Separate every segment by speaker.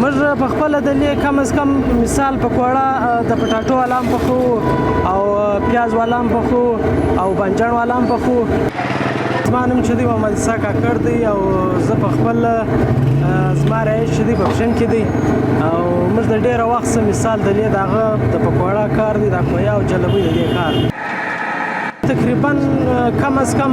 Speaker 1: موږ په خپله د لې کم از کم مثال پکوړه د پټاټو والا هم پخو او پیاز والا هم پخو او بانجان والا هم پخو. زما نوم چې دی محمد اسحاق کاکړ دی او زه په خپل زما رایج چې دی په پښین کې دی او موږ د ډېره وخت څه مثال د لې د هغه د پکوړه کار دی د کویا او جلبۍ د دې کار تقریبا کم از کم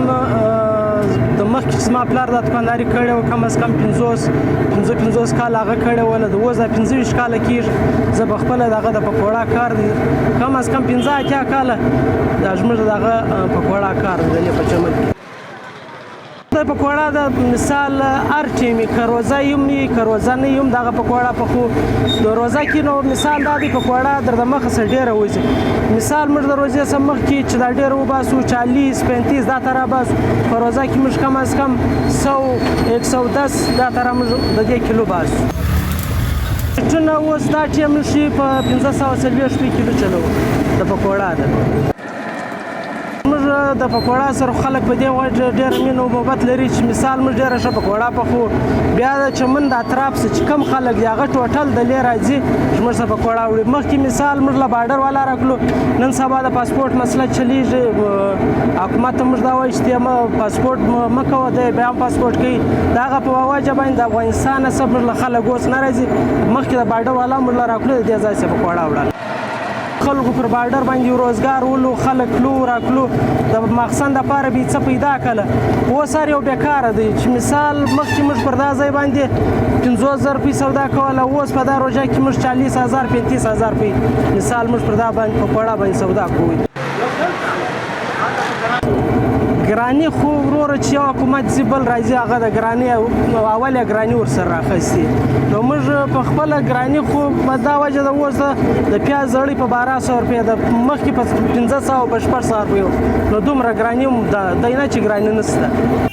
Speaker 1: د مخکې چې زما پلار دا دکانداري کړې وه کم از کم 50 کاله هغه کړې وله د اوس دا 25 کاله کېږي زه په خپله د هغه د پکوړه کار دی کم از کم 15 کاله دا زموږ د هغه پکوړه کار دی د لې په چمن کې. د پکوړه د مثال هر ټیم وي که روزه یم وي که روزه نه یم دغه پکوړه پخو د روزه کې نو مثال دا دی پکوړه در د مخه څخه ډېره وځي مثال موږ د روزې څخه مخکې چې دا ډېره وباسو 40 35 دا ته راباسو په روزه کې موږ کم از کم 100 110 دا ته موږ د دې کیلو باسو. ټونه اوس دا ټیم شي په 1540 کیلو چلو د پکوړه ده. موږ د پکوړه سره خلک په دې وجه ډېر مینه او محبت لري چې مثال موږ ډېره ښه پکوړه پخو بیا د چمن د اطراف څخه چې کم خلک دي هغه ټوټل د لې راځي چې موږ سره پکوړه وړي. مخکې مثال موږ له بارډر والا راکړو نن سبا د پاسپورټ مسله چلیږي حکومت ته موږ دا وایي چې پاسپورټ مه کوه دی بیا هم پاسپورټ کوي د هغه په وجه باندې د افغانستان څخه موږ له خلک اوس نه راځي مخکې د بارډر والا موږ له راکړو د دې ځای څخه پکوړه وړل خلکو پر بارډر باندې روزګار ولو خلک لو راکلو د مخصن دپاره به څه پیدا کړله اوس هر یو بیکاره دی چې مثال مخکې موږ پر دا ځای باندې 50,000 روپۍ سودا کوله اوس په دا روژه کې موږ 40,000 35,000 روپۍ مثال موږ پر دا باندې پکوړه باندې سودا کوو. ګراني خو وروره چې یو حکومت ځي بل راځي هغه د ګراني اول یې ګراني ورسره راخیستې نو موږ په خپله ګراني خو په دا وجه د اوس د پیاز زړۍ په 1200 روپۍ د مخکې په 1500 په 600 روپیو نو دومره ګراني هم دی نه چې ګراني نشته.